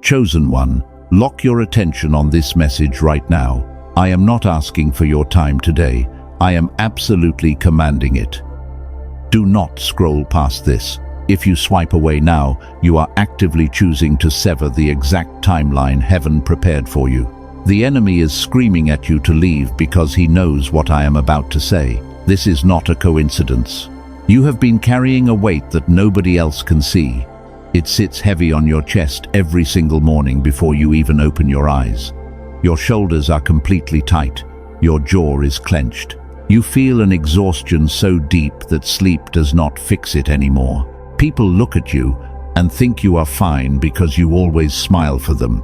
Chosen one, lock your attention on this message right now. I am not asking for your time today. I am absolutely commanding it. Do not scroll past this. If you swipe away now, you are actively choosing to sever the exact timeline heaven prepared for you. The enemy is screaming at you to leave because he knows what I am about to say. This is not a coincidence. You have been carrying a weight that nobody else can see. It sits heavy on your chest every single morning before you even open your eyes. Your shoulders are completely tight. Your jaw is clenched. You feel an exhaustion so deep that sleep does not fix it anymore. People look at you and think you are fine because you always smile for them.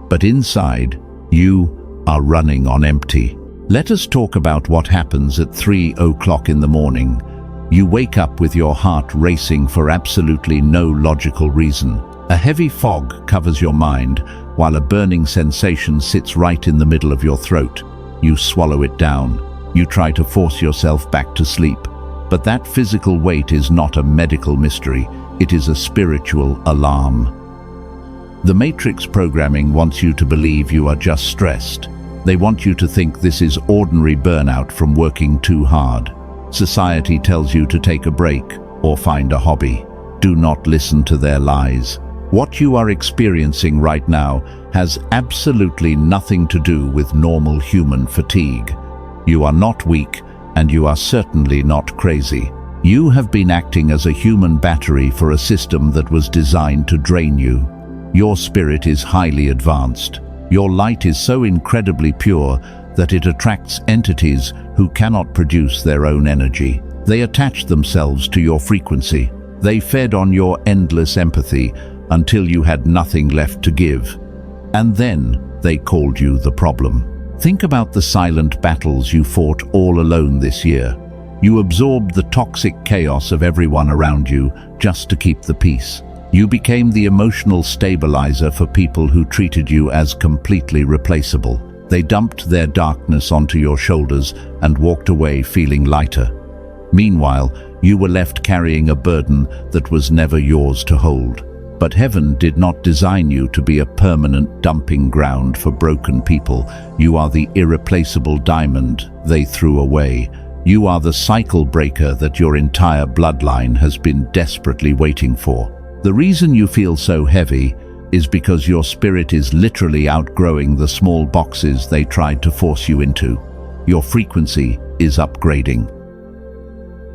But inside, you are running on empty. Let us talk about what happens at 3 o'clock in the morning. You wake up with your heart racing for absolutely no logical reason. A heavy fog covers your mind, while a burning sensation sits right in the middle of your throat. You swallow it down. You try to force yourself back to sleep. But that physical weight is not a medical mystery. It is a spiritual alarm. The Matrix programming wants you to believe you are just stressed. They want you to think this is ordinary burnout from working too hard. Society tells you to take a break or find a hobby. Do not listen to their lies. What you are experiencing right now has absolutely nothing to do with normal human fatigue. You are not weak, and you are certainly not crazy. You have been acting as a human battery for a system that was designed to drain you. Your spirit is highly advanced. Your light is so incredibly pure that it attracts entities who cannot produce their own energy. They attach themselves to your frequency. They fed on your endless empathy until you had nothing left to give. And then they called you the problem. Think about the silent battles you fought all alone this year. You absorbed the toxic chaos of everyone around you just to keep the peace. You became the emotional stabilizer for people who treated you as completely replaceable. They dumped their darkness onto your shoulders and walked away feeling lighter. Meanwhile, you were left carrying a burden that was never yours to hold. But heaven did not design you to be a permanent dumping ground for broken people. You are the irreplaceable diamond they threw away. You are the cycle breaker that your entire bloodline has been desperately waiting for. The reason you feel so heavy is because your spirit is literally outgrowing the small boxes they tried to force you into. Your frequency is upgrading.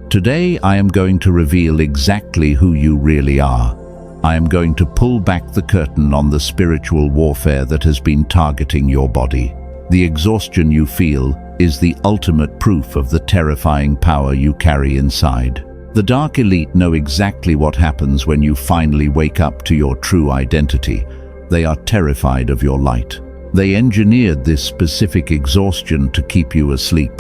Today, I am going to reveal exactly who you really are. I am going to pull back the curtain on the spiritual warfare that has been targeting your body. The exhaustion you feel is the ultimate proof of the terrifying power you carry inside. The Dark Elite know exactly what happens when you finally wake up to your true identity. They are terrified of your light. They engineered this specific exhaustion to keep you asleep.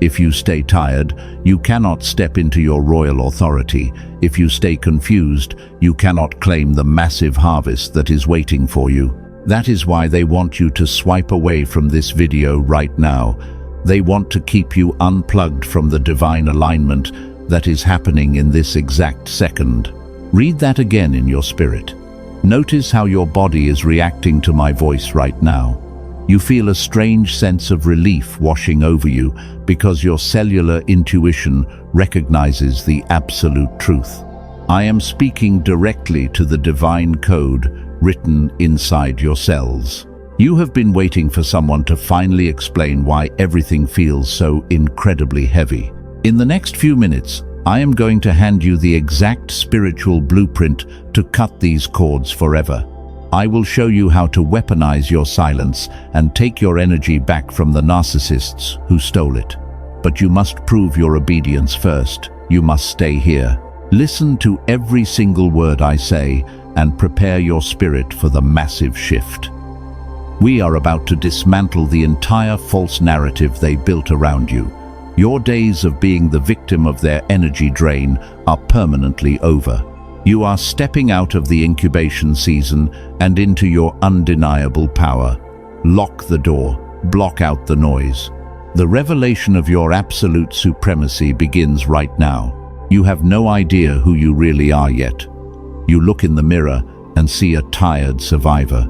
If you stay tired, you cannot step into your royal authority. If you stay confused, you cannot claim the massive harvest that is waiting for you. That is why they want you to swipe away from this video right now. They want to keep you unplugged from the divine alignment that is happening in this exact second. Read that again in your spirit. Notice how your body is reacting to my voice right now. You feel a strange sense of relief washing over you because your cellular intuition recognizes the absolute truth. I am speaking directly to the divine code written inside your cells. You have been waiting for someone to finally explain why everything feels so incredibly heavy. In the next few minutes, I am going to hand you the exact spiritual blueprint to cut these cords forever. I will show you how to weaponize your silence and take your energy back from the narcissists who stole it. But you must prove your obedience first. You must stay here. Listen to every single word I say and prepare your spirit for the massive shift. We are about to dismantle the entire false narrative they built around you. Your days of being the victim of their energy drain are permanently over. You are stepping out of the incubation season and into your undeniable power. Lock the door, block out the noise. The revelation of your absolute supremacy begins right now. You have no idea who you really are yet. You look in the mirror and see a tired survivor.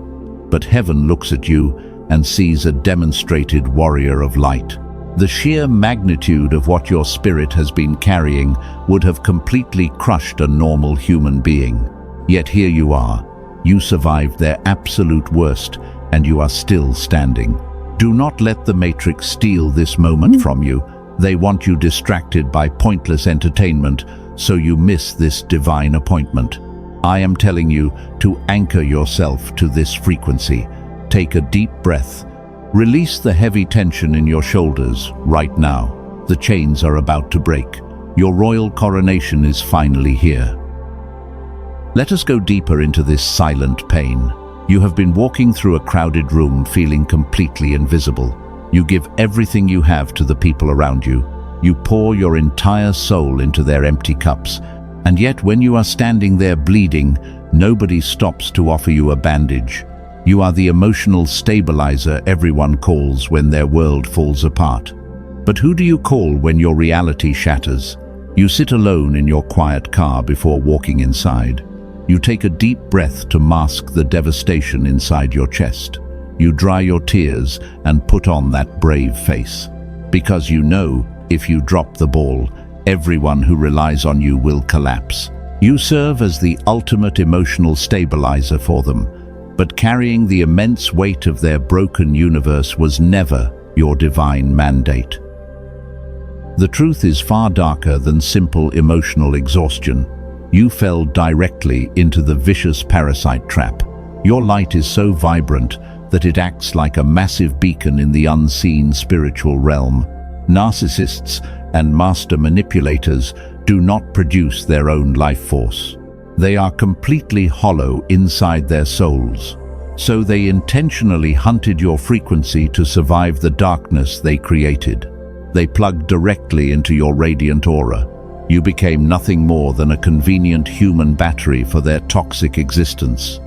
but heaven looks at you and sees a demonstrated warrior of light. The sheer magnitude of what your spirit has been carrying would have completely crushed a normal human being. Yet here you are. You survived their absolute worst, and you are still standing. Do not let the Matrix steal this moment from you. They want you distracted by pointless entertainment, so you miss this divine appointment. I am telling you to anchor yourself to this frequency. Take a deep breath. Release the heavy tension in your shoulders right now. The chains are about to break. Your royal coronation is finally here. Let us go deeper into this silent pain. You have been walking through a crowded room feeling completely invisible. You give everything you have to the people around you. You pour your entire soul into their empty cups. And yet when you are standing there bleeding, nobody stops to offer you a bandage. You are the emotional stabilizer everyone calls when their world falls apart. But who do you call when your reality shatters? You sit alone in your quiet car before walking inside. You take a deep breath to mask the devastation inside your chest. You dry your tears and put on that brave face. Because you know, if you drop the ball, everyone who relies on you will collapse. You serve as the ultimate emotional stabilizer for them. But carrying the immense weight of their broken universe was never your divine mandate. The truth is far darker than simple emotional exhaustion. You fell directly into the vicious parasite trap. Your light is so vibrant that it acts like a massive beacon in the unseen spiritual realm. Narcissists and master manipulators do not produce their own life force. They are completely hollow inside their souls. So they intentionally hunted your frequency to survive the darkness they created. They plugged directly into your radiant aura. You became nothing more than a convenient human battery for their toxic existence.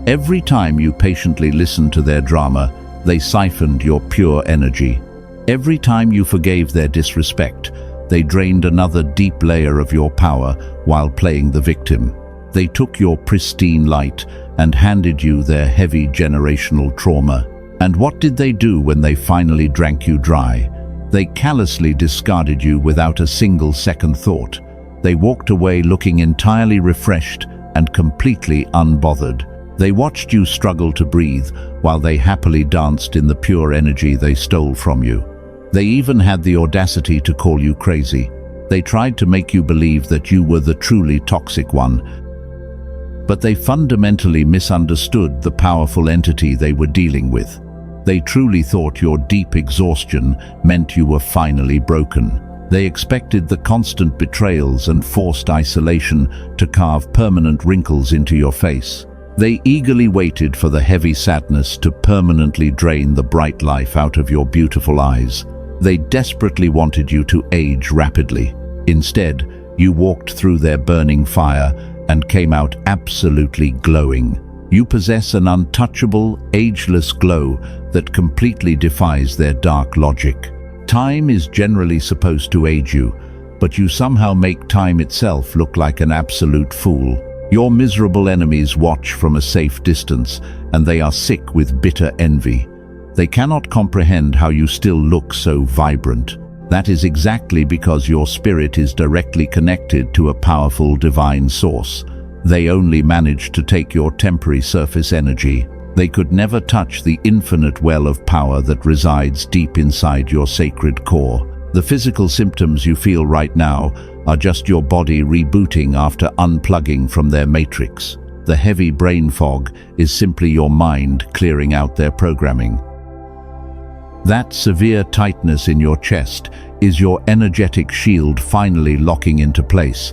Every time you patiently listened to their drama, they siphoned your pure energy. Every time you forgave their disrespect, they drained another deep layer of your power while playing the victim. They took your pristine light and handed you their heavy generational trauma. And what did they do when they finally drank you dry? They callously discarded you without a single second thought. They walked away looking entirely refreshed and completely unbothered. They watched you struggle to breathe while they happily danced in the pure energy they stole from you. They even had the audacity to call you crazy. They tried to make you believe that you were the truly toxic one, but they fundamentally misunderstood the powerful entity they were dealing with. They truly thought your deep exhaustion meant you were finally broken. They expected the constant betrayals and forced isolation to carve permanent wrinkles into your face. They eagerly waited for the heavy sadness to permanently drain the bright life out of your beautiful eyes. They desperately wanted you to age rapidly. Instead, you walked through their burning fire and came out absolutely glowing. You possess an untouchable, ageless glow that completely defies their dark logic. Time is generally supposed to age you, but you somehow make time itself look like an absolute fool. Your miserable enemies watch from a safe distance, and they are sick with bitter envy. They cannot comprehend how you still look so vibrant. That is exactly because your spirit is directly connected to a powerful divine source. They only manage to take your temporary surface energy. They could never touch the infinite well of power that resides deep inside your sacred core. The physical symptoms you feel right now are just your body rebooting after unplugging from their matrix. The heavy brain fog is simply your mind clearing out their programming. That severe tightness in your chest is your energetic shield finally locking into place.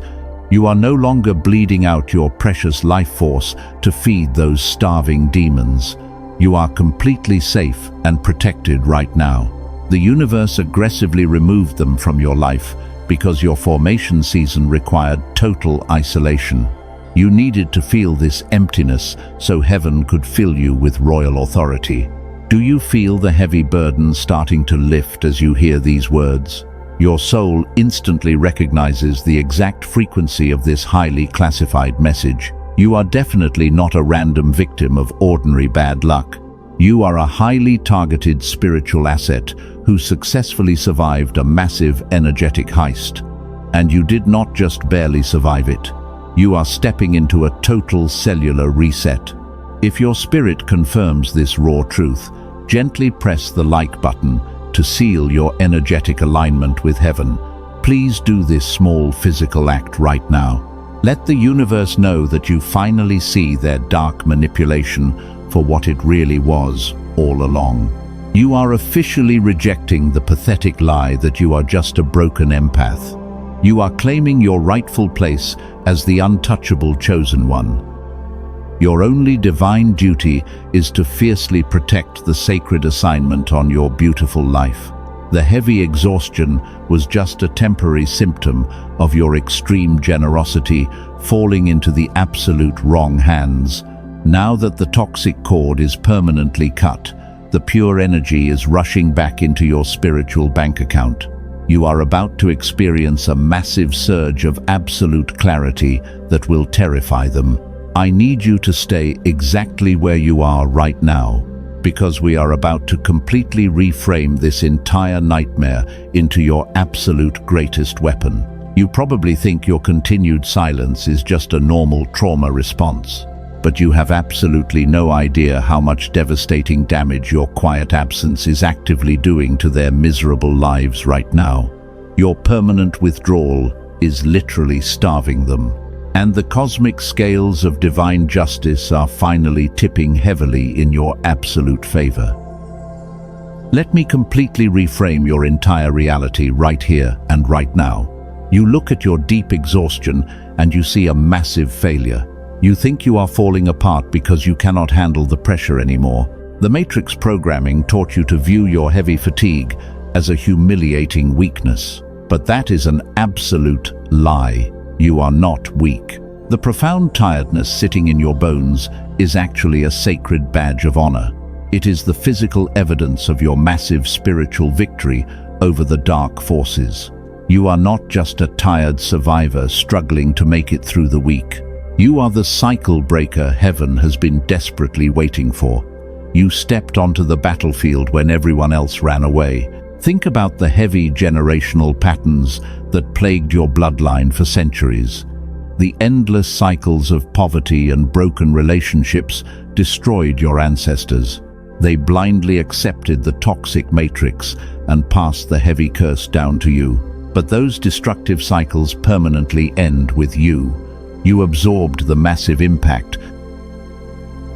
You are no longer bleeding out your precious life force to feed those starving demons. You are completely safe and protected right now. The universe aggressively removed them from your life because your formation season required total isolation. You needed to feel this emptiness so heaven could fill you with royal authority. Do you feel the heavy burden starting to lift as you hear these words? Your soul instantly recognizes the exact frequency of this highly classified message. You are definitely not a random victim of ordinary bad luck. You are a highly targeted spiritual asset who successfully survived a massive energetic heist. And you did not just barely survive it. You are stepping into a total cellular reset. If your spirit confirms this raw truth, gently press the like button to seal your energetic alignment with heaven. Please do this small physical act right now. Let the universe know that you finally see their dark manipulation for what it really was all along. You are officially rejecting the pathetic lie that you are just a broken empath. You are claiming your rightful place as the untouchable chosen one. Your only divine duty is to fiercely protect the sacred assignment on your beautiful life. The heavy exhaustion was just a temporary symptom of your extreme generosity falling into the absolute wrong hands. Now that the toxic cord is permanently cut, the pure energy is rushing back into your spiritual bank account. You are about to experience a massive surge of absolute clarity that will terrify them. I need you to stay exactly where you are right now, because we are about to completely reframe this entire nightmare into your absolute greatest weapon. You probably think your continued silence is just a normal trauma response, but you have absolutely no idea how much devastating damage your quiet absence is actively doing to their miserable lives right now. Your permanent withdrawal is literally starving them. And the cosmic scales of divine justice are finally tipping heavily in your absolute favor. Let me completely reframe your entire reality right here and right now. You look at your deep exhaustion and you see a massive failure. You think you are falling apart because you cannot handle the pressure anymore. The Matrix programming taught you to view your heavy fatigue as a humiliating weakness. But that is an absolute lie. You are not weak. The profound tiredness sitting in your bones is actually a sacred badge of honor. It is the physical evidence of your massive spiritual victory over the dark forces. You are not just a tired survivor struggling to make it through the week. You are the cycle breaker heaven has been desperately waiting for. You stepped onto the battlefield when everyone else ran away. Think about the heavy generational patterns that plagued your bloodline for centuries. The endless cycles of poverty and broken relationships destroyed your ancestors. They blindly accepted the toxic matrix and passed the heavy curse down to you. But those destructive cycles permanently end with you. You absorbed the massive impact.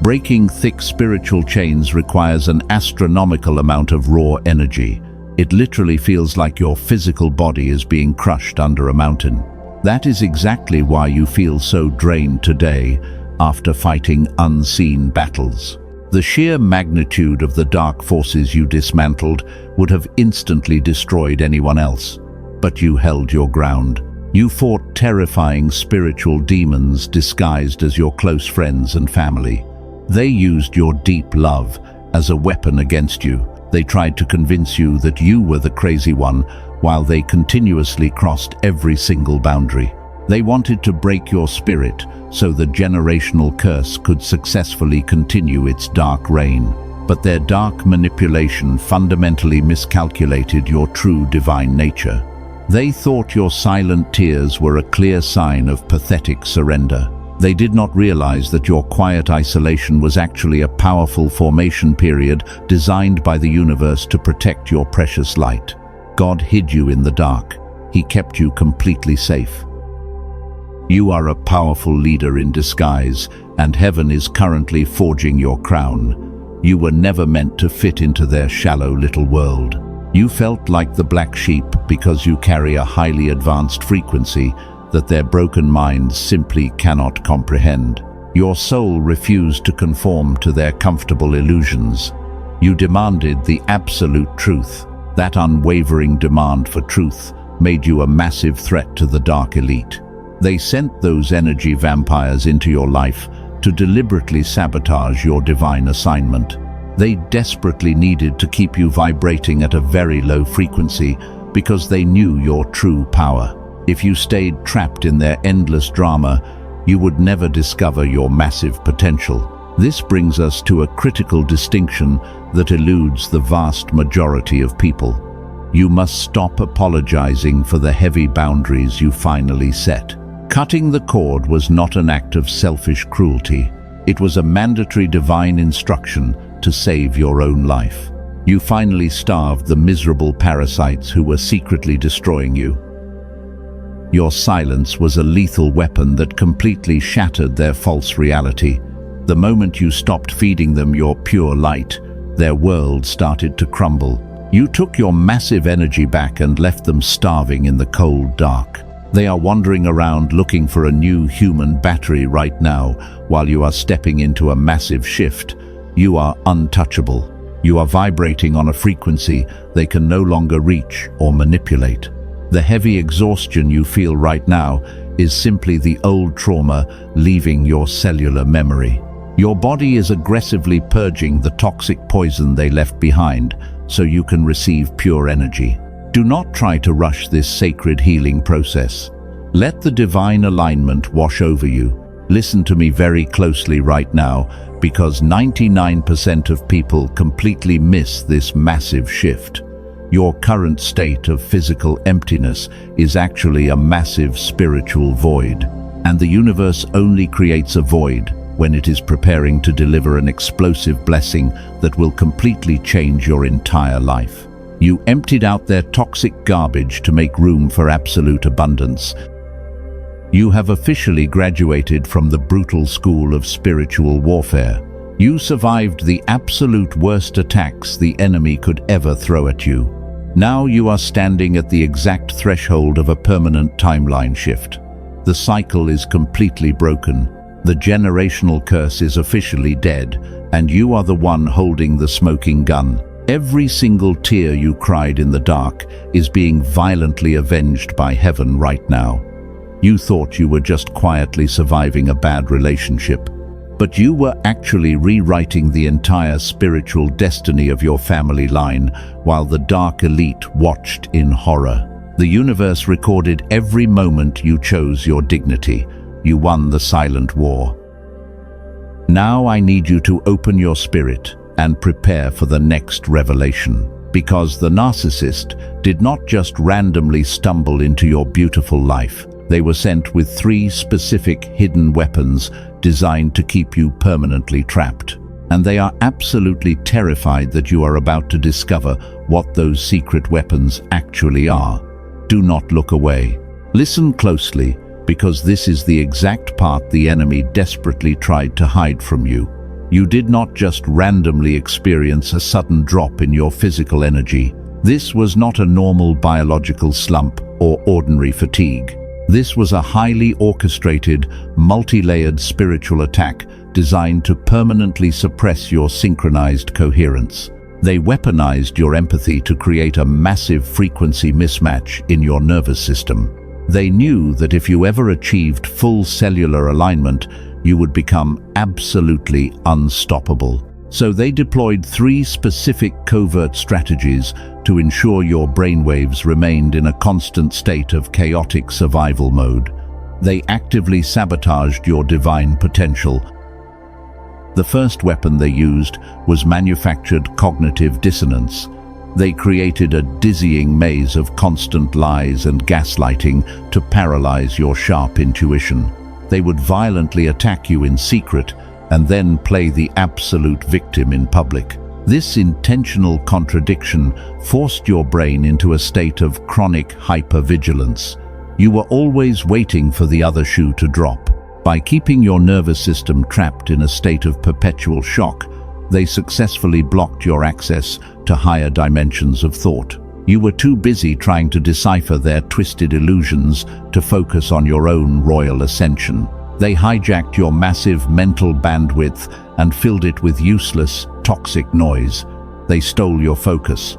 Breaking thick spiritual chains requires an astronomical amount of raw energy. It literally feels like your physical body is being crushed under a mountain. That is exactly why you feel so drained today after fighting unseen battles. The sheer magnitude of the dark forces you dismantled would have instantly destroyed anyone else. But you held your ground. You fought terrifying spiritual demons disguised as your close friends and family. They used your deep love as a weapon against you. They tried to convince you that you were the crazy one, while they continuously crossed every single boundary. They wanted to break your spirit so the generational curse could successfully continue its dark reign. But their dark manipulation fundamentally miscalculated your true divine nature. They thought your silent tears were a clear sign of pathetic surrender. They did not realize that your quiet isolation was actually a powerful formation period designed by the universe to protect your precious light. God hid you in the dark. He kept you completely safe. You are a powerful leader in disguise, and heaven is currently forging your crown. You were never meant to fit into their shallow little world. You felt like the black sheep because you carry a highly advanced frequency that their broken minds simply cannot comprehend. Your soul refused to conform to their comfortable illusions. You demanded the absolute truth. That unwavering demand for truth made you a massive threat to the dark elite. They sent those energy vampires into your life to deliberately sabotage your divine assignment. They desperately needed to keep you vibrating at a very low frequency because they knew your true power. If you stayed trapped in their endless drama, you would never discover your massive potential. This brings us to a critical distinction that eludes the vast majority of people. You must stop apologizing for the heavy boundaries you finally set. Cutting the cord was not an act of selfish cruelty. It was a mandatory divine instruction to save your own life. You finally starved the miserable parasites who were secretly destroying you. Your silence was a lethal weapon that completely shattered their false reality. The moment you stopped feeding them your pure light, their world started to crumble. You took your massive energy back and left them starving in the cold dark. They are wandering around looking for a new human battery right now, while you are stepping into a massive shift. You are untouchable. You are vibrating on a frequency they can no longer reach or manipulate. The heavy exhaustion you feel right now is simply the old trauma leaving your cellular memory. Your body is aggressively purging the toxic poison they left behind so you can receive pure energy. Do not try to rush this sacred healing process. Let the divine alignment wash over you. Listen to me very closely right now, because 99% of people completely miss this massive shift. Your current state of physical emptiness is actually a massive spiritual void, and the universe only creates a void when it is preparing to deliver an explosive blessing that will completely change your entire life. You emptied out their toxic garbage to make room for absolute abundance. You have officially graduated from the brutal school of spiritual warfare. You survived the absolute worst attacks the enemy could ever throw at you. Now you are standing at the exact threshold of a permanent timeline shift. The cycle is completely broken. The generational curse is officially dead, and you are the one holding the smoking gun. Every single tear you cried in the dark is being violently avenged by heaven right now. You thought you were just quietly surviving a bad relationship, but you were actually rewriting the entire spiritual destiny of your family line while the dark elite watched in horror. The universe recorded every moment you chose your dignity. You won the silent war. Now I need you to open your spirit and prepare for the next revelation, because the narcissist did not just randomly stumble into your beautiful life. They were sent with 3 specific hidden weapons designed to keep you permanently trapped. And they are absolutely terrified that you are about to discover what those secret weapons actually are. Do not look away. Listen closely, because this is the exact part the enemy desperately tried to hide from you. You did not just randomly experience a sudden drop in your physical energy. This was not a normal biological slump or ordinary fatigue. This was a highly orchestrated, multi-layered spiritual attack designed to permanently suppress your synchronized coherence. They weaponized your empathy to create a massive frequency mismatch in your nervous system. They knew that if you ever achieved full cellular alignment, you would become absolutely unstoppable. So they deployed 3 specific covert strategies to ensure your brainwaves remained in a constant state of chaotic survival mode. They actively sabotaged your divine potential. The first weapon they used was manufactured cognitive dissonance. They created a dizzying maze of constant lies and gaslighting to paralyze your sharp intuition. They would violently attack you in secret and then play the absolute victim in public. This intentional contradiction forced your brain into a state of chronic hypervigilance. You were always waiting for the other shoe to drop. By keeping your nervous system trapped in a state of perpetual shock, they successfully blocked your access to higher dimensions of thought. You were too busy trying to decipher their twisted illusions to focus on your own royal ascension. They hijacked your massive mental bandwidth and filled it with useless, toxic noise. They stole your focus.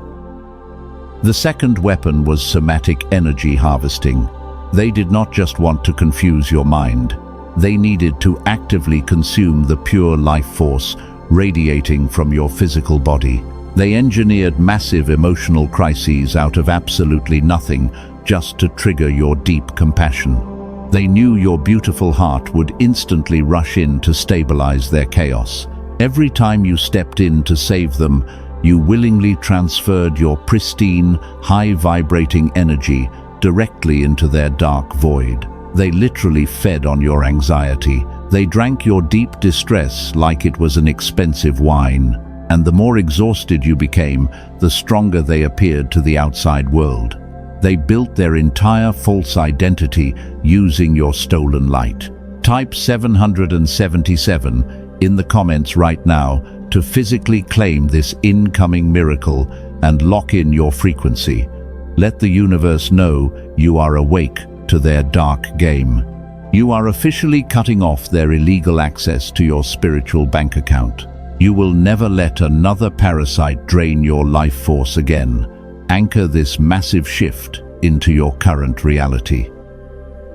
The second weapon was somatic energy harvesting. They did not just want to confuse your mind. They needed to actively consume the pure life force radiating from your physical body. They engineered massive emotional crises out of absolutely nothing just to trigger your deep compassion. They knew your beautiful heart would instantly rush in to stabilize their chaos. Every time you stepped in to save them, you willingly transferred your pristine, high-vibrating energy directly into their dark void. They literally fed on your anxiety. They drank your deep distress like it was an expensive wine. And the more exhausted you became, the stronger they appeared to the outside world. They built their entire false identity using your stolen light. Type 777 in the comments right now to physically claim this incoming miracle and lock in your frequency. Let the universe know you are awake to their dark game. You are officially cutting off their illegal access to your spiritual bank account. You will never let another parasite drain your life force again. Anchor this massive shift into your current reality.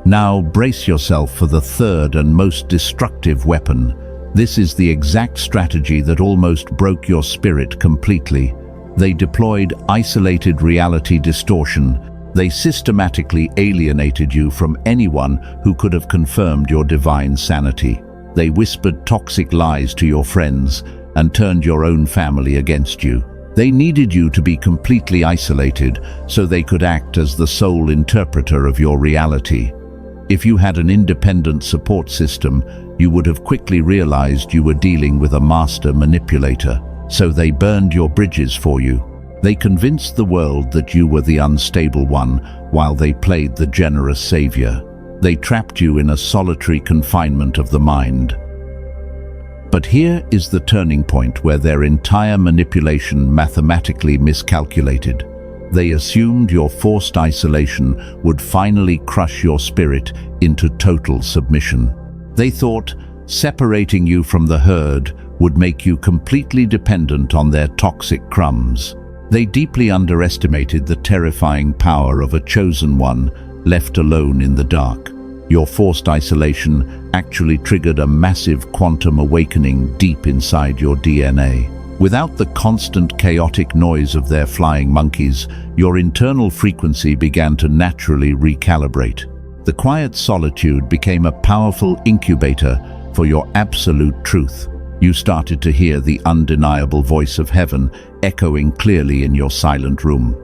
Now brace yourself for the third and most destructive weapon. This is the exact strategy that almost broke your spirit completely. They deployed isolated reality distortion. They systematically alienated you from anyone who could have confirmed your divine sanity. They whispered toxic lies to your friends and turned your own family against you. They needed you to be completely isolated so they could act as the sole interpreter of your reality. If you had an independent support system, you would have quickly realized you were dealing with a master manipulator. So they burned your bridges for you. They convinced the world that you were the unstable one while they played the generous savior. They trapped you in a solitary confinement of the mind. But here is the turning point where their entire manipulation mathematically miscalculated. They assumed your forced isolation would finally crush your spirit into total submission. They thought separating you from the herd would make you completely dependent on their toxic crumbs. They deeply underestimated the terrifying power of a chosen one left alone in the dark. Your forced isolation actually triggered a massive quantum awakening deep inside your DNA. Without the constant chaotic noise of their flying monkeys, your internal frequency began to naturally recalibrate. The quiet solitude became a powerful incubator for your absolute truth. You started to hear the undeniable voice of heaven echoing clearly in your silent room.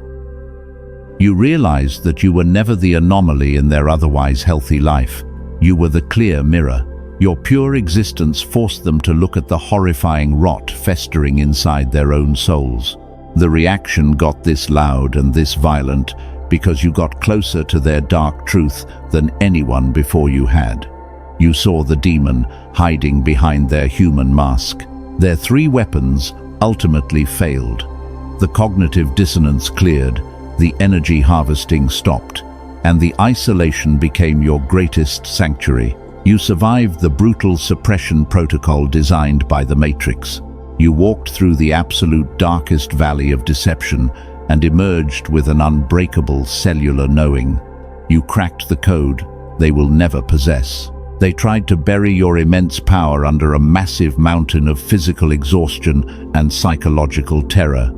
You realized that you were never the anomaly in their otherwise healthy life. You were the clear mirror. Your pure existence forced them to look at the horrifying rot festering inside their own souls. The reaction got this loud and this violent because you got closer to their dark truth than anyone before you had. You saw the demon hiding behind their human mask. Their three weapons ultimately failed. The cognitive dissonance cleared, the energy harvesting stopped, and the isolation became your greatest sanctuary. You survived the brutal suppression protocol designed by the Matrix. You walked through the absolute darkest valley of deception and emerged with an unbreakable cellular knowing. You cracked the code they will never possess. They tried to bury your immense power under a massive mountain of physical exhaustion and psychological terror,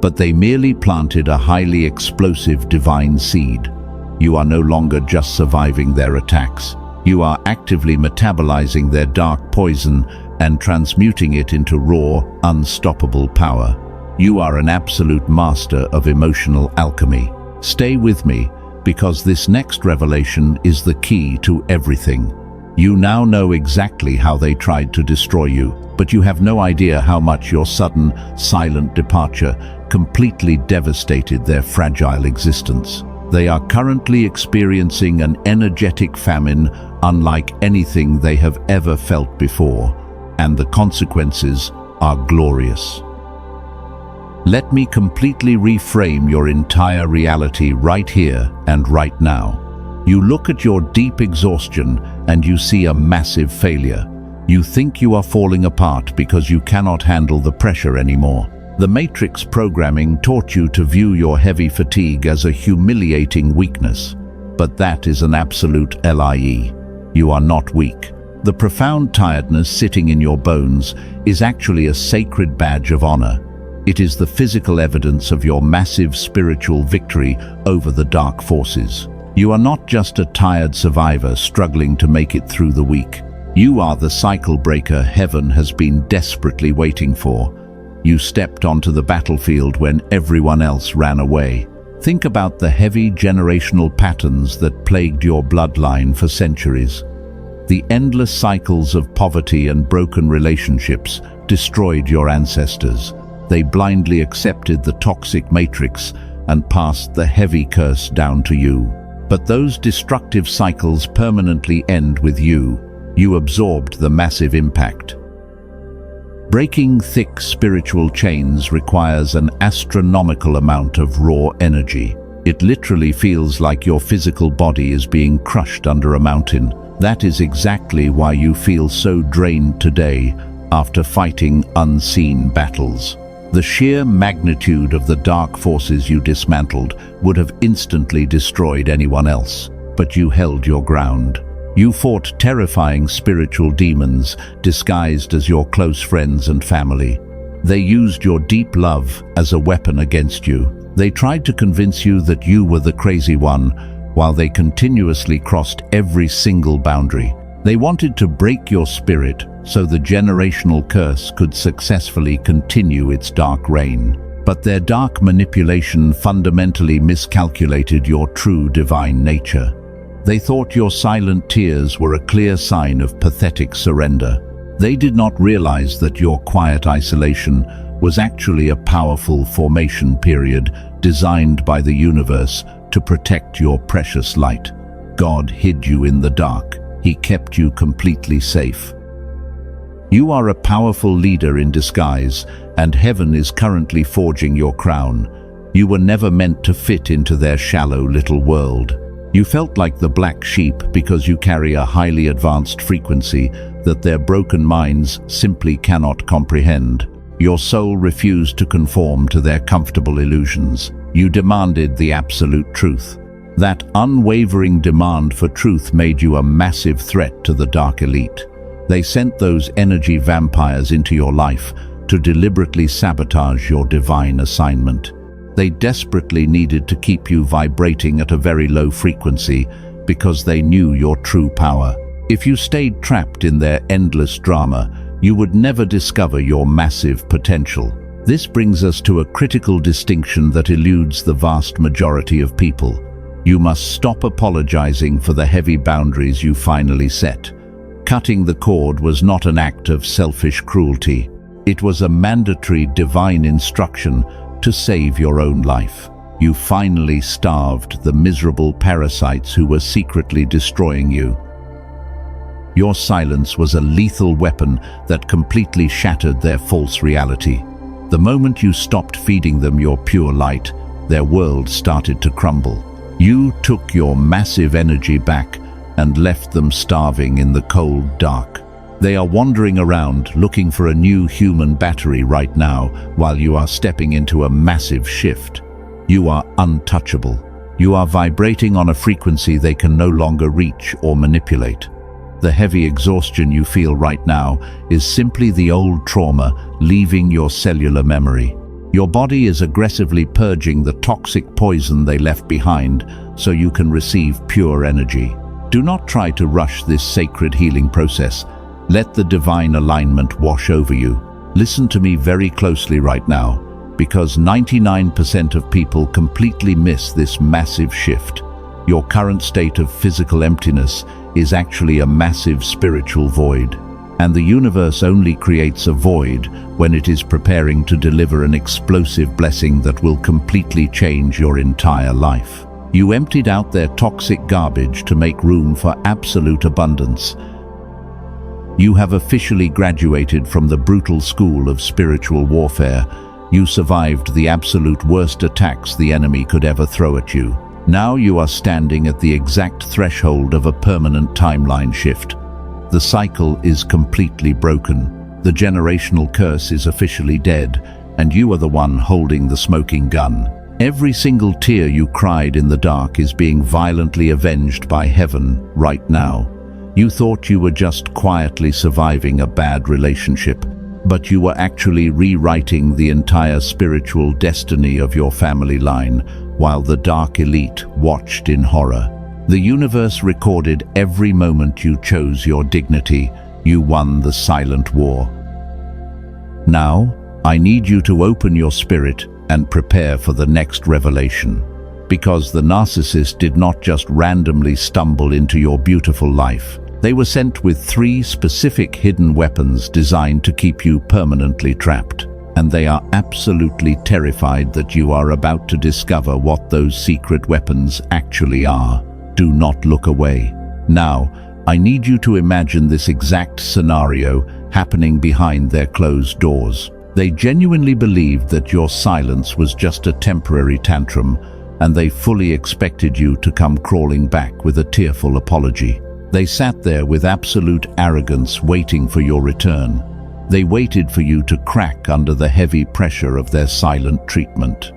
but they merely planted a highly explosive divine seed. You are no longer just surviving their attacks. You are actively metabolizing their dark poison and transmuting it into raw, unstoppable power. You are an absolute master of emotional alchemy. Stay with me, because this next revelation is the key to everything. You now know exactly how they tried to destroy you, but you have no idea how much your sudden, silent departure completely devastated their fragile existence. They are currently experiencing an energetic famine unlike anything they have ever felt before, and the consequences are glorious. Let me completely reframe your entire reality right here and right now. You look at your deep exhaustion and you see a massive failure. You think you are falling apart because you cannot handle the pressure anymore. The Matrix programming taught you to view your heavy fatigue as a humiliating weakness. But that is an absolute lie. You are not weak. The profound tiredness sitting in your bones is actually a sacred badge of honor. It is the physical evidence of your massive spiritual victory over the dark forces. You are not just a tired survivor struggling to make it through the week. You are the cycle breaker heaven has been desperately waiting for. You stepped onto the battlefield when everyone else ran away. Think about the heavy generational patterns that plagued your bloodline for centuries. The endless cycles of poverty and broken relationships destroyed your ancestors. They blindly accepted the toxic matrix and passed the heavy curse down to you. But those destructive cycles permanently end with you. You absorbed the massive impact. Breaking thick spiritual chains requires an astronomical amount of raw energy. It literally feels like your physical body is being crushed under a mountain. That is exactly why you feel so drained today after fighting unseen battles. The sheer magnitude of the dark forces you dismantled would have instantly destroyed anyone else, but you held your ground. You fought terrifying spiritual demons disguised as your close friends and family. They used your deep love as a weapon against you. They tried to convince you that you were the crazy one, while they continuously crossed every single boundary. They wanted to break your spirit so the generational curse could successfully continue its dark reign. But their dark manipulation fundamentally miscalculated your true divine nature. They thought your silent tears were a clear sign of pathetic surrender. They did not realize that your quiet isolation was actually a powerful formation period designed by the universe to protect your precious light. God hid you in the dark. He kept you completely safe. You are a powerful leader in disguise, and heaven is currently forging your crown. You were never meant to fit into their shallow little world. You felt like the black sheep because you carry a highly advanced frequency that their broken minds simply cannot comprehend. Your soul refused to conform to their comfortable illusions. You demanded the absolute truth. That unwavering demand for truth made you a massive threat to the dark elite. They sent those energy vampires into your life to deliberately sabotage your divine assignment. They desperately needed to keep you vibrating at a very low frequency because they knew your true power. If you stayed trapped in their endless drama, you would never discover your massive potential. This brings us to a critical distinction that eludes the vast majority of people. You must stop apologizing for the heavy boundaries you finally set. Cutting the cord was not an act of selfish cruelty. It was a mandatory divine instruction to save your own life. You finally starved the miserable parasites who were secretly destroying you. Your silence was a lethal weapon that completely shattered their false reality. The moment you stopped feeding them your pure light, their world started to crumble. You took your massive energy back and left them starving in the cold dark. They are wandering around looking for a new human battery right now while you are stepping into a massive shift. You are untouchable. You are vibrating on a frequency they can no longer reach or manipulate. The heavy exhaustion you feel right now is simply the old trauma leaving your cellular memory. Your body is aggressively purging the toxic poison they left behind so you can receive pure energy. Do not try to rush this sacred healing process. Let the divine alignment wash over you. Listen to me very closely right now, because 99% of people completely miss this massive shift. Your current state of physical emptiness is actually a massive spiritual void, and the universe only creates a void when it is preparing to deliver an explosive blessing that will completely change your entire life. You emptied out their toxic garbage to make room for absolute abundance. You have officially graduated from the brutal school of spiritual warfare. You survived the absolute worst attacks the enemy could ever throw at you. Now you are standing at the exact threshold of a permanent timeline shift. The cycle is completely broken. The generational curse is officially dead, and you are the one holding the smoking gun. Every single tear you cried in the dark is being violently avenged by heaven right now. You thought you were just quietly surviving a bad relationship, but you were actually rewriting the entire spiritual destiny of your family line while the dark elite watched in horror. The universe recorded every moment you chose your dignity. You won the silent war. Now, I need you to open your spirit and prepare for the next revelation. Because the narcissist did not just randomly stumble into your beautiful life. They were sent with 3 specific hidden weapons designed to keep you permanently trapped. And they are absolutely terrified that you are about to discover what those secret weapons actually are. Do not look away. Now, I need you to imagine this exact scenario happening behind their closed doors. They genuinely believed that your silence was just a temporary tantrum, and they fully expected you to come crawling back with a tearful apology. They sat there with absolute arrogance, waiting for your return. They waited for you to crack under the heavy pressure of their silent treatment.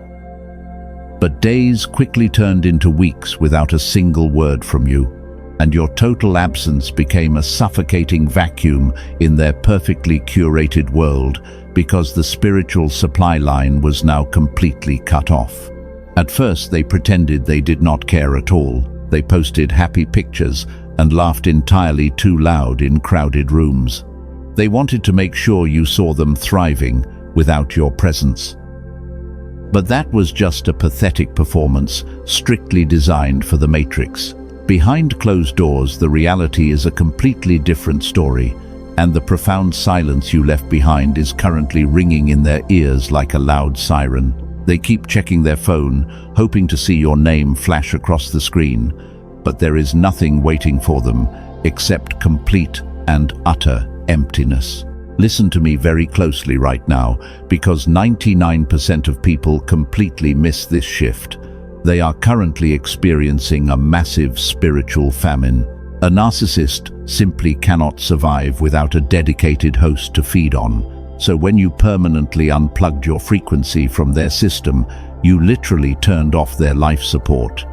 But days quickly turned into weeks without a single word from you, and your total absence became a suffocating vacuum in their perfectly curated world because the spiritual supply line was now completely cut off. At first, they pretended they did not care at all. They posted happy pictures and laughed entirely too loud in crowded rooms. They wanted to make sure you saw them thriving without your presence. But that was just a pathetic performance, strictly designed for the Matrix. Behind closed doors, the reality is a completely different story, and the profound silence you left behind is currently ringing in their ears like a loud siren. They keep checking their phone, hoping to see your name flash across the screen, but there is nothing waiting for them except complete and utter emptiness. Listen to me very closely right now, because 99% of people completely miss this shift. They are currently experiencing a massive spiritual famine. A narcissist simply cannot survive without a dedicated host to feed on. So when you permanently unplugged your frequency from their system, you literally turned off their life support.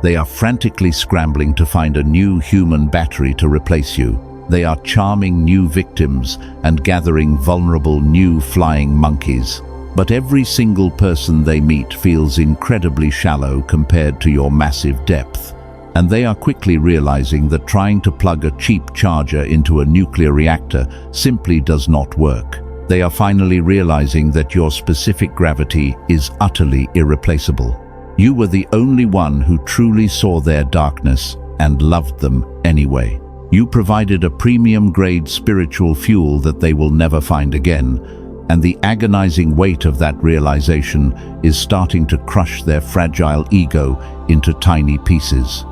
They are frantically scrambling to find a new human battery to replace you. They are charming new victims and gathering vulnerable new flying monkeys. But every single person they meet feels incredibly shallow compared to your massive depth. And they are quickly realizing that trying to plug a cheap charger into a nuclear reactor simply does not work. They are finally realizing that your specific gravity is utterly irreplaceable. You were the only one who truly saw their darkness and loved them anyway. You provided a premium-grade spiritual fuel that they will never find again, and the agonizing weight of that realization is starting to crush their fragile ego into tiny pieces.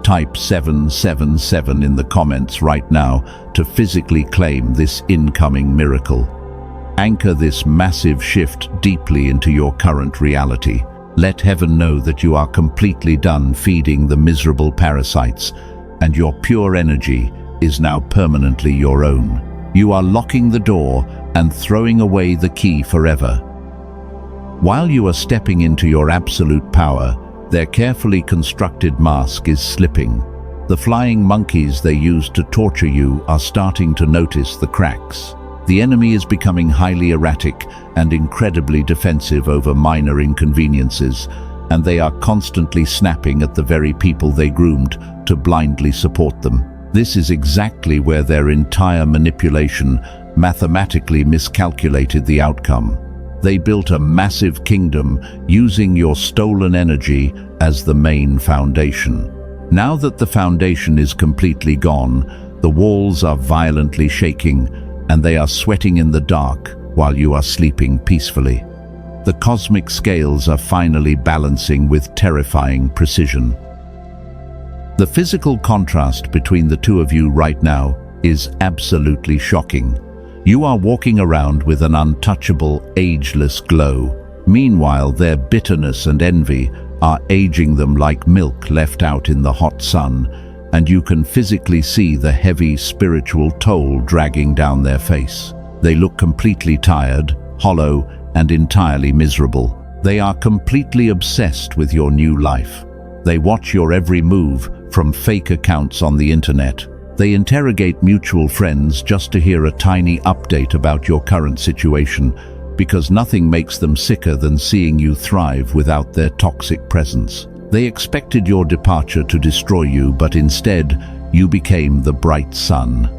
Type 777 in the comments right now to physically claim this incoming miracle. Anchor this massive shift deeply into your current reality. Let heaven know that you are completely done feeding the miserable parasites, and your pure energy is now permanently your own. You are locking the door and throwing away the key forever. While you are stepping into your absolute power, their carefully constructed mask is slipping. The flying monkeys they used to torture you are starting to notice the cracks. The enemy is becoming highly erratic and incredibly defensive over minor inconveniences, and they are constantly snapping at the very people they groomed to blindly support them. This is exactly where their entire manipulation mathematically miscalculated the outcome. They built a massive kingdom using your stolen energy as the main foundation. Now that the foundation is completely gone, the walls are violently shaking, and they are sweating in the dark while you are sleeping peacefully. The cosmic scales are finally balancing with terrifying precision. The physical contrast between the two of you right now is absolutely shocking. You are walking around with an untouchable, ageless glow. Meanwhile, their bitterness and envy are aging them like milk left out in the hot sun, and you can physically see the heavy spiritual toll dragging down their face. They look completely tired, hollow, and entirely miserable. They are completely obsessed with your new life. They watch your every move from fake accounts on the internet. They interrogate mutual friends just to hear a tiny update about your current situation, because nothing makes them sicker than seeing you thrive without their toxic presence. They expected your departure to destroy you, but instead, you became the bright sun.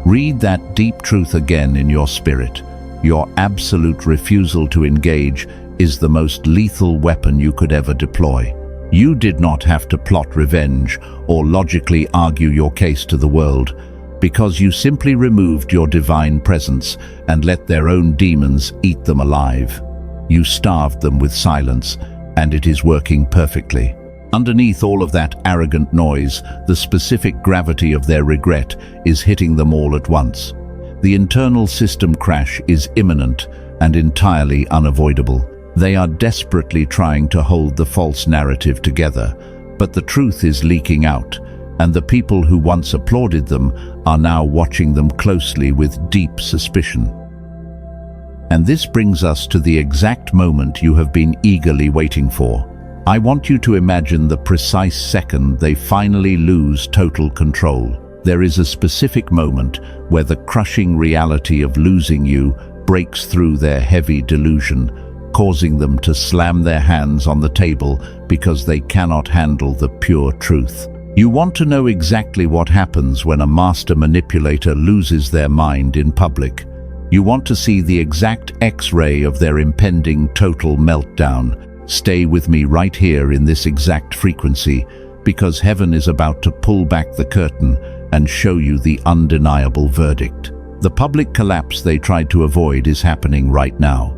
Read that deep truth again in your spirit. Your absolute refusal to engage is the most lethal weapon you could ever deploy. You did not have to plot revenge or logically argue your case to the world, because you simply removed your divine presence and let their own demons eat them alive. You starved them with silence, and it is working perfectly. Underneath all of that arrogant noise, the specific gravity of their regret is hitting them all at once. The internal system crash is imminent and entirely unavoidable. They are desperately trying to hold the false narrative together, but the truth is leaking out, and the people who once applauded them are now watching them closely with deep suspicion. And this brings us to the exact moment you have been eagerly waiting for. I want you to imagine the precise second they finally lose total control. There is a specific moment where the crushing reality of losing you breaks through their heavy delusion, causing them to slam their hands on the table because they cannot handle the pure truth. You want to know exactly what happens when a master manipulator loses their mind in public. You want to see the exact X-ray of their impending total meltdown. Stay with me right here in this exact frequency, because heaven is about to pull back the curtain and show you the undeniable verdict. The public collapse they tried to avoid is happening right now.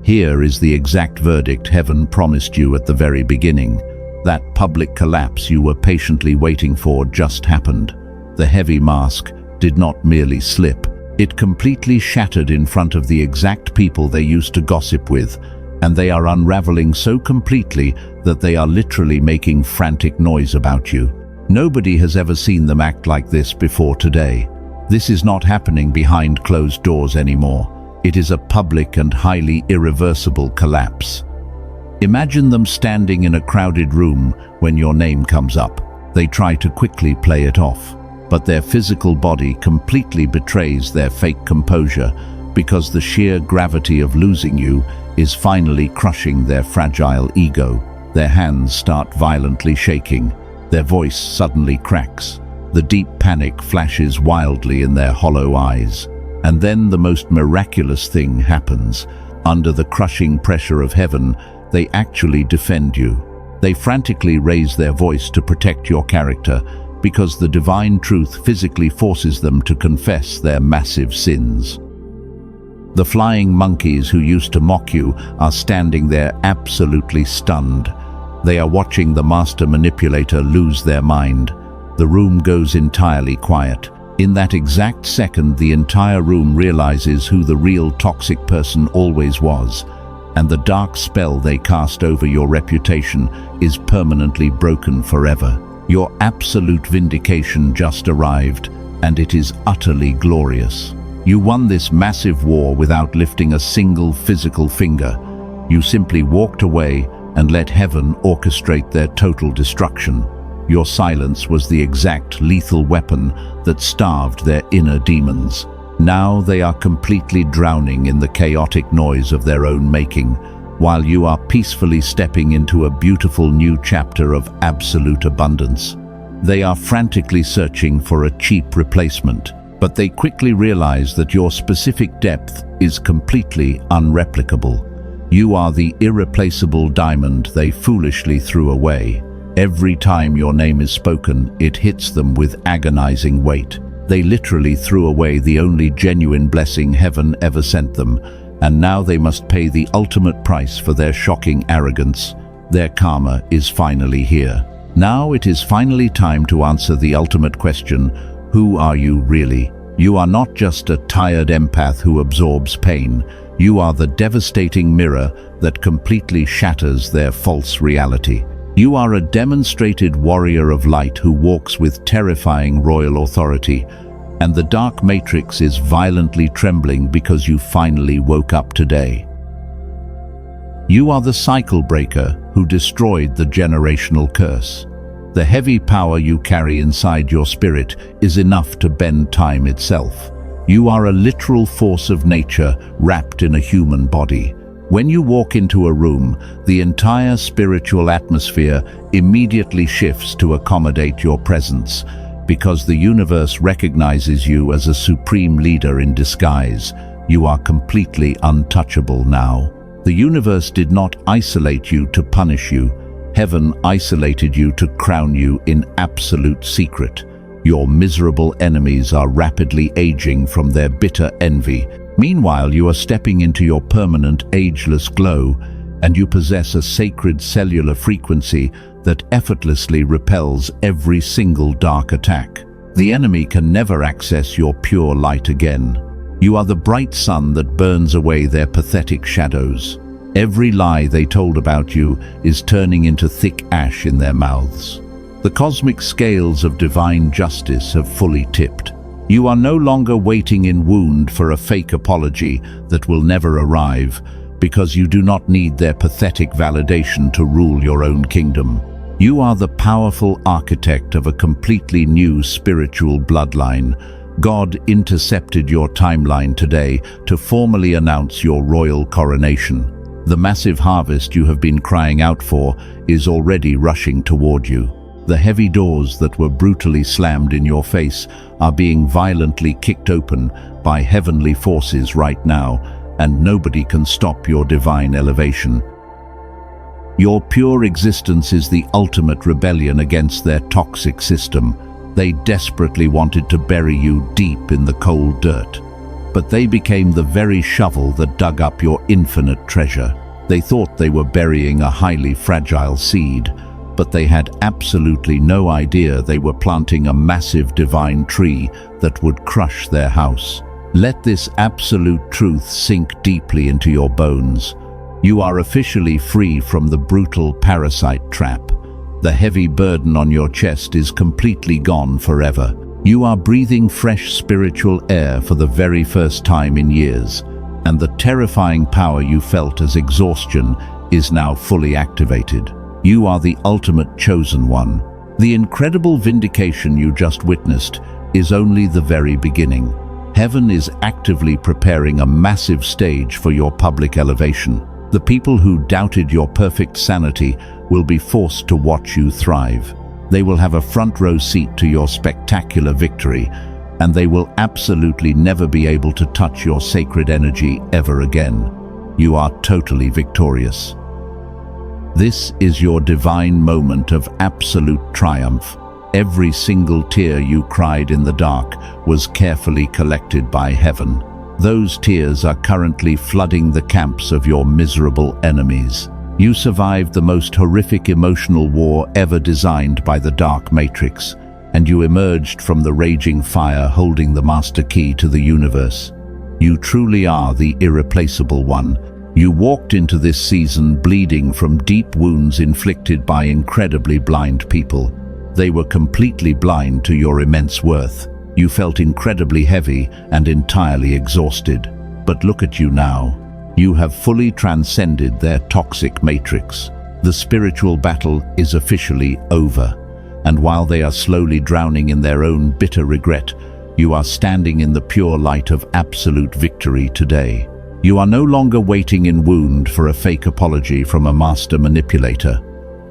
Here is the exact verdict heaven promised you at the very beginning. That public collapse you were patiently waiting for just happened. The heavy mask did not merely slip, it completely shattered in front of the exact people they used to gossip with, and they are unraveling so completely that they are literally making frantic noise about you. Nobody has ever seen them act like this before today. This is not happening behind closed doors anymore. It is a public and highly irreversible collapse. Imagine them standing in a crowded room when your name comes up. They try to quickly play it off, but their physical body completely betrays their fake composure because the sheer gravity of losing you is finally crushing their fragile ego. Their hands start violently shaking. Their voice suddenly cracks. The deep panic flashes wildly in their hollow eyes. And then the most miraculous thing happens. Under the crushing pressure of heaven, they actually defend you. They frantically raise their voice to protect your character because the divine truth physically forces them to confess their massive sins. The flying monkeys who used to mock you are standing there absolutely stunned. They are watching the master manipulator lose their mind. The room goes entirely quiet. In that exact second, the entire room realizes who the real toxic person always was, and the dark spell they cast over your reputation is permanently broken forever. Your absolute vindication just arrived, and it is utterly glorious. You won this massive war without lifting a single physical finger. You simply walked away and let heaven orchestrate their total destruction. Your silence was the exact lethal weapon that starved their inner demons. Now they are completely drowning in the chaotic noise of their own making, while you are peacefully stepping into a beautiful new chapter of absolute abundance. They are frantically searching for a cheap replacement, but they quickly realize that your specific depth is completely unreplicable. You are the irreplaceable diamond they foolishly threw away. Every time your name is spoken, it hits them with agonizing weight. They literally threw away the only genuine blessing heaven ever sent them, and now they must pay the ultimate price for their shocking arrogance. Their karma is finally here. Now it is finally time to answer the ultimate question: who are you really? You are not just a tired empath who absorbs pain. You are the devastating mirror that completely shatters their false reality. You are a demonstrated warrior of light who walks with terrifying royal authority, and the dark matrix is violently trembling because you finally woke up today. You are the cycle breaker who destroyed the generational curse. The heavy power you carry inside your spirit is enough to bend time itself. You are a literal force of nature wrapped in a human body. When you walk into a room, the entire spiritual atmosphere immediately shifts to accommodate your presence, because the universe recognizes you as a supreme leader in disguise. You are completely untouchable now. The universe did not isolate you to punish you. Heaven isolated you to crown you in absolute secret. Your miserable enemies are rapidly aging from their bitter envy. Meanwhile, you are stepping into your permanent, ageless glow, and you possess a sacred cellular frequency that effortlessly repels every single dark attack. The enemy can never access your pure light again. You are the bright sun that burns away their pathetic shadows. Every lie they told about you is turning into thick ash in their mouths. The cosmic scales of divine justice have fully tipped. You are no longer waiting in wound for a fake apology that will never arrive, because you do not need their pathetic validation to rule your own kingdom. You are the powerful architect of a completely new spiritual bloodline. God intercepted your timeline today to formally announce your royal coronation. The massive harvest you have been crying out for is already rushing toward you. The heavy doors that were brutally slammed in your face are being violently kicked open by heavenly forces right now, and nobody can stop your divine elevation. Your pure existence is the ultimate rebellion against their toxic system. They desperately wanted to bury you deep in the cold dirt, but they became the very shovel that dug up your infinite treasure. They thought they were burying a highly fragile seed, but they had absolutely no idea they were planting a massive divine tree that would crush their house. Let this absolute truth sink deeply into your bones. You are officially free from the brutal parasite trap. The heavy burden on your chest is completely gone forever. You are breathing fresh spiritual air for the very first time in years, and the terrifying power you felt as exhaustion is now fully activated. You are the ultimate chosen one. The incredible vindication you just witnessed is only the very beginning. Heaven is actively preparing a massive stage for your public elevation. The people who doubted your perfect sanity will be forced to watch you thrive. They will have a front row seat to your spectacular victory, and they will absolutely never be able to touch your sacred energy ever again. You are totally victorious. This is your divine moment of absolute triumph. Every single tear you cried in the dark was carefully collected by heaven. Those tears are currently flooding the camps of your miserable enemies. You survived the most horrific emotional war ever designed by the Dark Matrix, and you emerged from the raging fire holding the master key to the universe. You truly are the irreplaceable one. You walked into this season bleeding from deep wounds inflicted by incredibly blind people. They were completely blind to your immense worth. You felt incredibly heavy and entirely exhausted. But look at you now. You have fully transcended their toxic matrix. The spiritual battle is officially over. And while they are slowly drowning in their own bitter regret, you are standing in the pure light of absolute victory today. You are no longer waiting in wound for a fake apology from a master manipulator.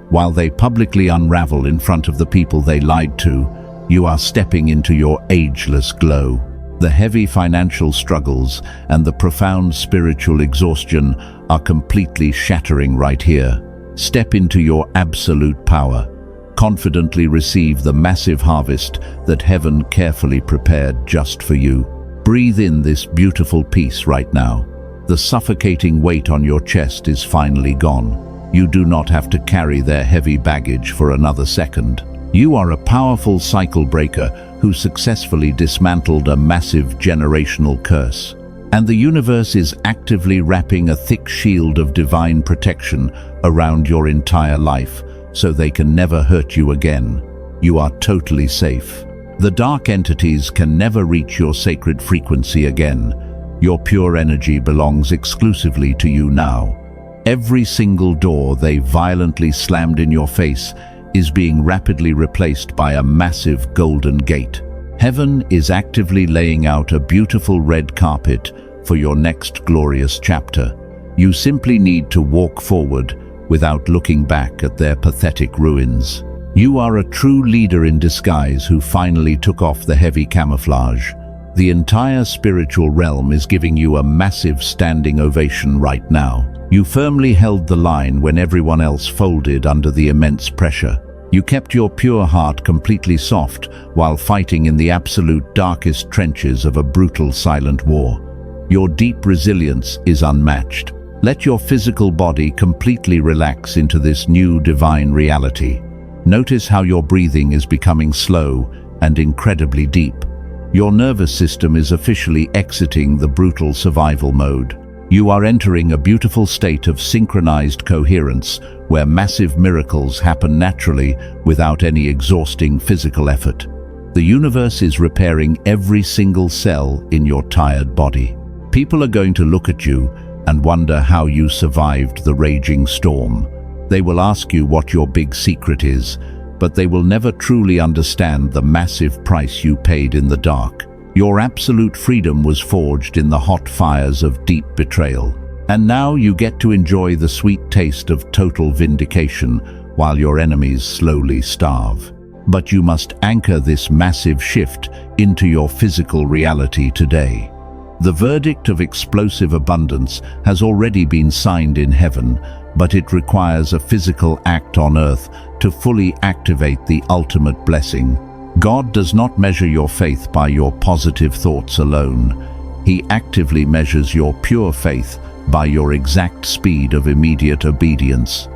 While they publicly unravel in front of the people they lied to, you are stepping into your ageless glow. The heavy financial struggles and the profound spiritual exhaustion are completely shattering right here. Step into your absolute power. Confidently receive the massive harvest that heaven carefully prepared just for you. Breathe in this beautiful peace right now. The suffocating weight on your chest is finally gone. You do not have to carry their heavy baggage for another second. You are a powerful cycle breaker who successfully dismantled a massive generational curse. And the universe is actively wrapping a thick shield of divine protection around your entire life, so they can never hurt you again. You are totally safe. The dark entities can never reach your sacred frequency again. Your pure energy belongs exclusively to you now. Every single door they violently slammed in your face is being rapidly replaced by a massive golden gate. Heaven is actively laying out a beautiful red carpet for your next glorious chapter. You simply need to walk forward without looking back at their pathetic ruins. You are a true leader in disguise who finally took off the heavy camouflage. The entire spiritual realm is giving you a massive standing ovation right now. You firmly held the line when everyone else folded under the immense pressure. You kept your pure heart completely soft while fighting in the absolute darkest trenches of a brutal silent war. Your deep resilience is unmatched. Let your physical body completely relax into this new divine reality. Notice how your breathing is becoming slow and incredibly deep. Your nervous system is officially exiting the brutal survival mode. You are entering a beautiful state of synchronized coherence where massive miracles happen naturally without any exhausting physical effort. The universe is repairing every single cell in your tired body. People are going to look at you and wonder how you survived the raging storm. They will ask you what your big secret is, but they will never truly understand the massive price you paid in the dark. Your absolute freedom was forged in the hot fires of deep betrayal. And now you get to enjoy the sweet taste of total vindication while your enemies slowly starve. But you must anchor this massive shift into your physical reality today. The verdict of explosive abundance has already been signed in heaven, but it requires a physical act on earth to fully activate the ultimate blessing. God does not measure your faith by your positive thoughts alone. He actively measures your pure faith by your exact speed of immediate obedience.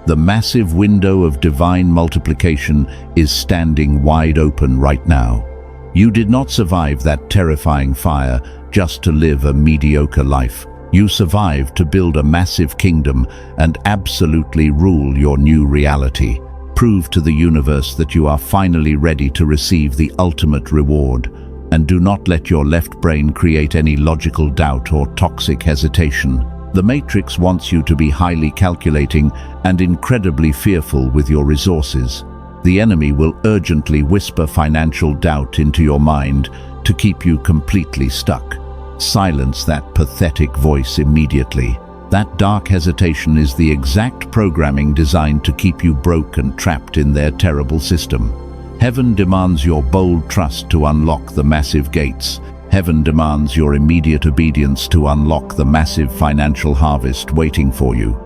The massive window of divine multiplication is standing wide open right now. You did not survive that terrifying fire just to live a mediocre life. You survived to build a massive kingdom and absolutely rule your new reality. Prove to the universe that you are finally ready to receive the ultimate reward, and do not let your left brain create any logical doubt or toxic hesitation. The Matrix wants you to be highly calculating and incredibly fearful with your resources. The enemy will urgently whisper financial doubt into your mind to keep you completely stuck. Silence that pathetic voice immediately. That dark hesitation is the exact programming designed to keep you broke and trapped in their terrible system. Heaven demands your bold trust to unlock the massive gates. Heaven demands your immediate obedience to unlock the massive financial harvest waiting for you.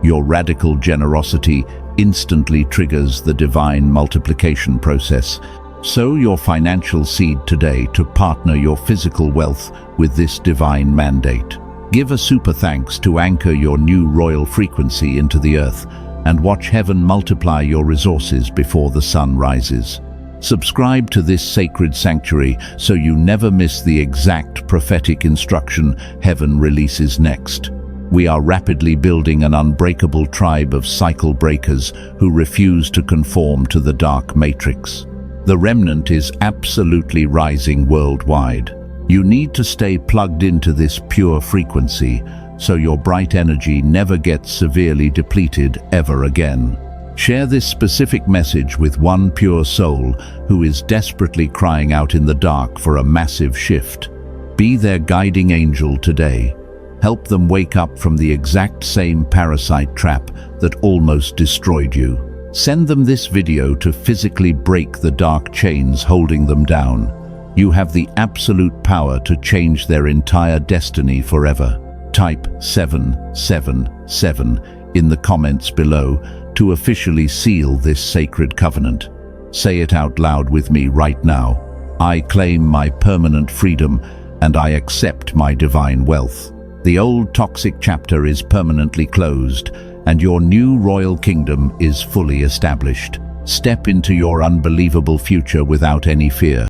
Your radical generosity instantly triggers the divine multiplication process. Sow your financial seed today to partner your physical wealth with this divine mandate. Give a super thanks to anchor your new royal frequency into the earth and watch heaven multiply your resources before the sun rises. Subscribe to this sacred sanctuary so you never miss the exact prophetic instruction heaven releases next. We are rapidly building an unbreakable tribe of cycle breakers who refuse to conform to the dark matrix. The remnant is absolutely rising worldwide. You need to stay plugged into this pure frequency so your bright energy never gets severely depleted ever again. Share this specific message with one pure soul who is desperately crying out in the dark for a massive shift. Be their guiding angel today. Help them wake up from the exact same parasite trap that almost destroyed you. Send them this video to physically break the dark chains holding them down. You have the absolute power to change their entire destiny forever. Type 777 in the comments below to officially seal this sacred covenant. Say it out loud with me right now. I claim my permanent freedom and I accept my divine wealth. The old toxic chapter is permanently closed and your new royal kingdom is fully established. Step into your unbelievable future without any fear.